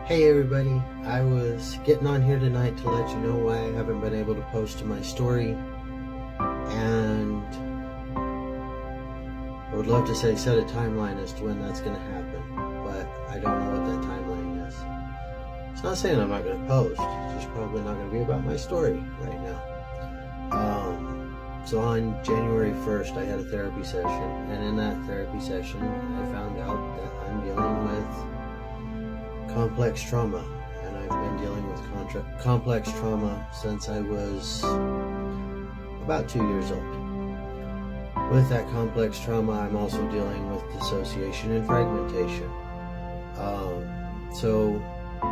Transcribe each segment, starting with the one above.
Hey everybody, I was getting on here tonight to let you know why I haven't been able to post my story, and I would love to set a timeline as to when that's going to happen, but I don't know what that timeline is. It's not saying I'm not going to post, it's just probably not going to be about my story right now. So on January 1st I had a therapy session, and in that therapy session I found out that I'm dealing with complex trauma, and I've been dealing with complex trauma since I was about 2 years old. With that complex trauma, I'm also dealing with dissociation and fragmentation. So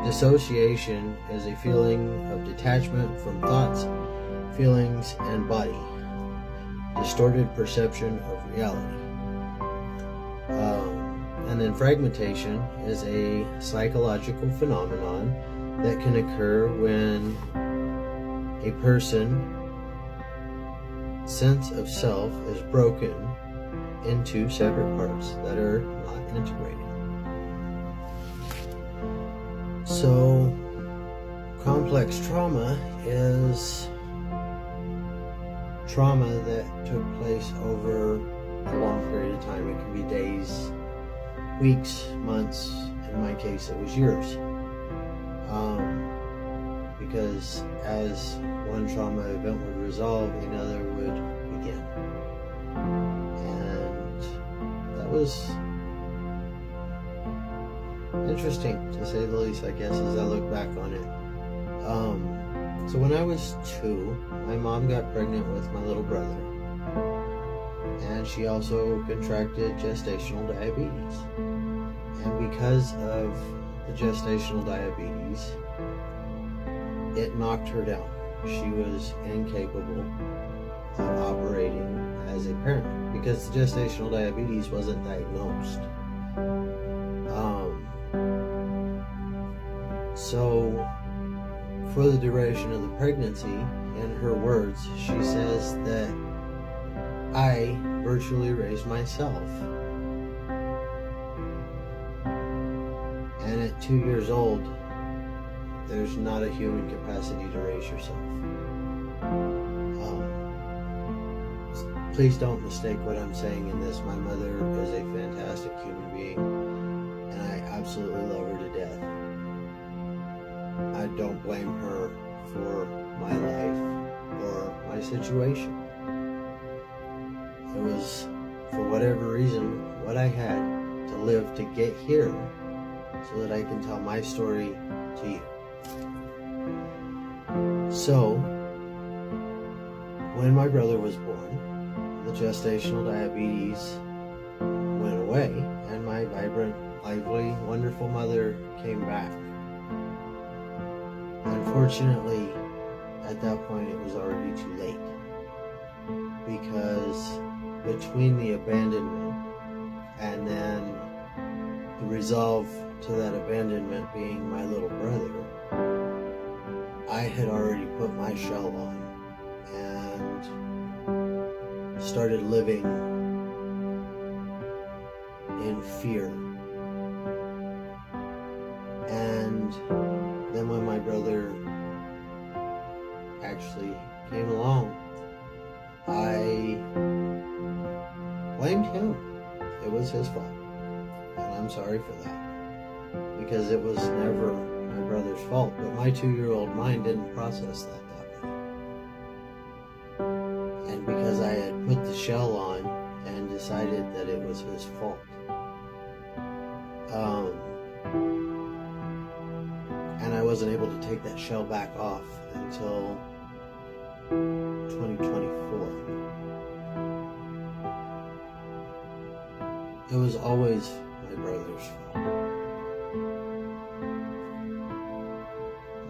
dissociation is a feeling of detachment from thoughts, feelings, and body, distorted perception of reality. And then fragmentation is a psychological phenomenon that can occur when a person's sense of self is broken into separate parts that are not integrated. So, complex trauma is trauma that took place over a long period of time. It can be days, weeks, months. In my case, it was years. Because as one trauma event would resolve, another would begin. And that was interesting, to say the least, I guess, as I look back on it. So when I was 2, my mom got pregnant with my little brother, and she also contracted gestational diabetes. And because of the gestational diabetes, it knocked her down. She was incapable of operating as a parent because the gestational diabetes wasn't diagnosed. So for the duration of the pregnancy, in her words, she says that I virtually raised myself. And at 2 years old, there's not a human capacity to raise yourself. Please don't mistake what I'm saying in this. My mother is a fantastic human being, and I absolutely love her to death. I don't blame her for my life or my situation. It was, for whatever reason, what I had to live to get here so that I can tell my story to you. So, when my brother was born, the gestational diabetes went away, and my vibrant, lively, wonderful mother came back. Unfortunately, at that point it was already too late, because between the abandonment and then the resolve to that abandonment being my little brother, I had already put my shell on and started living in fear. And then when my brother actually came along, I blamed him. It was his fault. And I'm sorry for that, because it was never my brother's fault, but my 2-year-old mind didn't process that way. And because I had put the shell on and decided that it was his fault, and I wasn't able to take that shell back off until 2024. It was always my brother's fault.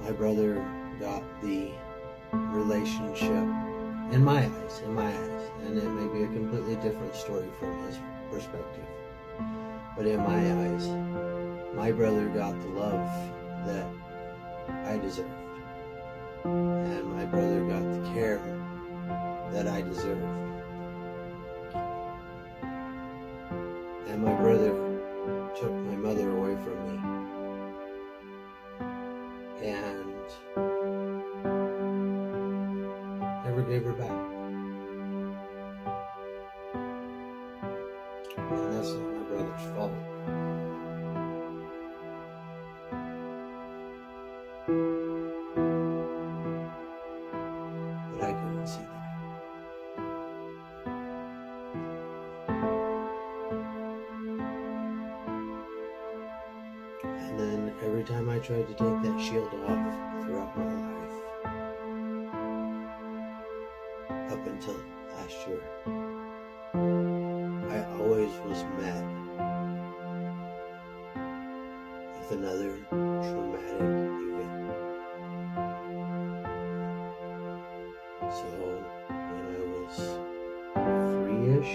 My brother got the relationship, in my eyes, and it may be a completely different story from his perspective, but in my eyes, my brother got the love that I deserved, and my brother got the care that I deserved, and my brother took my mother away from me. and never gave her back. And that's not my brother's fault. But I couldn't see that. And then every time I tried to take that shield off throughout my life, up until last year, I always was met with another traumatic event. So when I was 3-ish,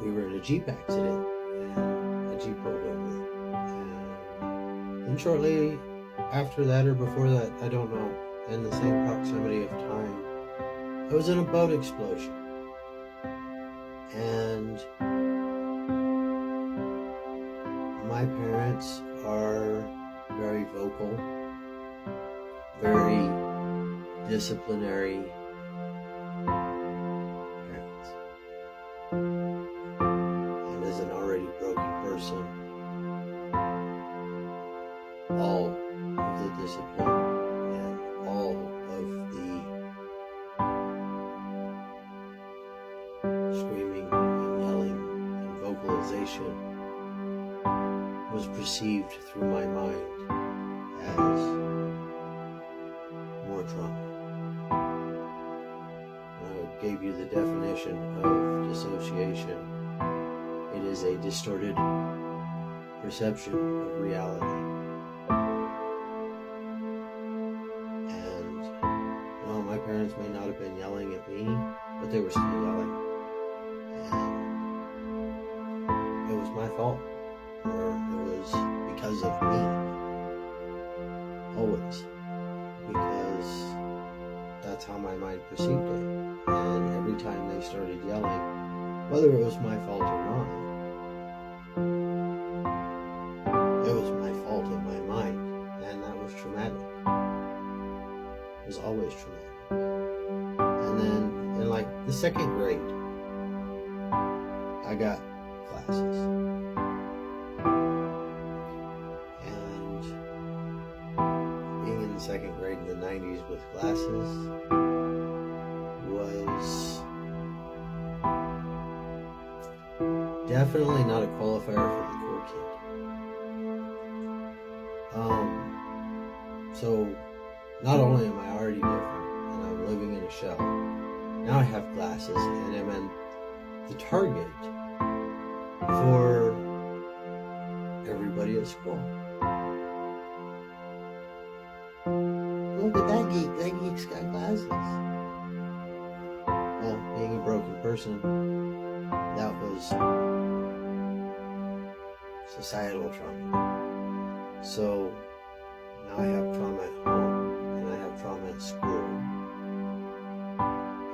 we were in a Jeep accident, and a Jeep rolled over. And shortly after that, or before that, I don't know, in the same proximity of time, I was in a boat explosion. And my parents are very vocal, very disciplinary parents. And as an already broken person, all of the discipline and all of the screaming and yelling and vocalization was perceived through my mind as more trauma. When I gave you the definition of dissociation, it is a distorted perception of reality. And no, my parents may not have been yelling at me, but they were still yelling. And it was my fault, or it was because of me. Always. Because that's how my mind perceived it. And every time they started yelling, whether it was my fault or not, it was my fault in my mind. And that was traumatic. It was always traumatic. And then in like the 2nd grade, I got glasses. And being in the 2nd grade in the 90s with glasses was definitely not a qualifier for the cool kid. So not only am I already different and I'm living in a shell, now I have glasses and I'm in the target for everybody at school. Look at that geek. That geek's got glasses. Well, being a broken person, that was societal trauma. So now I have trauma at home and I have trauma at school.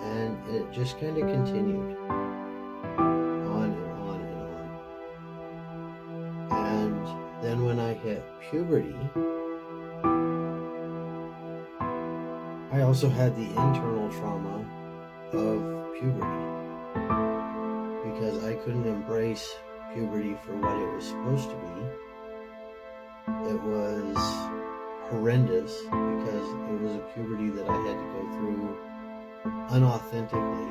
And it just kind of continued on and on and on. And then when I hit puberty, I also had the internal trauma of puberty because I couldn't embrace puberty for what it was supposed to be. It was horrendous because it was a puberty that I had to go through unauthentically.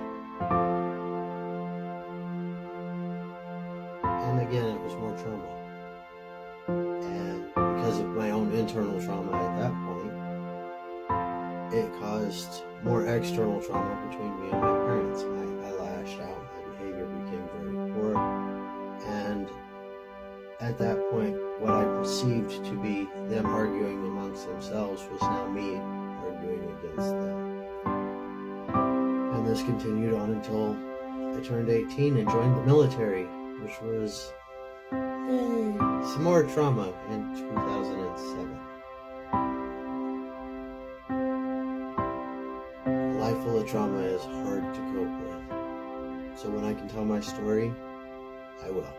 And again, it was more trauma. And because of my own internal trauma at that point, it caused more external trauma between me and my parents. I lashed out, my behavior became very poor, and at that point, what I perceived to be them arguing amongst themselves was now me arguing against them. And this continued on until I turned 18 and joined the military, which was some more trauma in 2007. A life full of trauma is hard to cope with. So when I can tell my story, I will.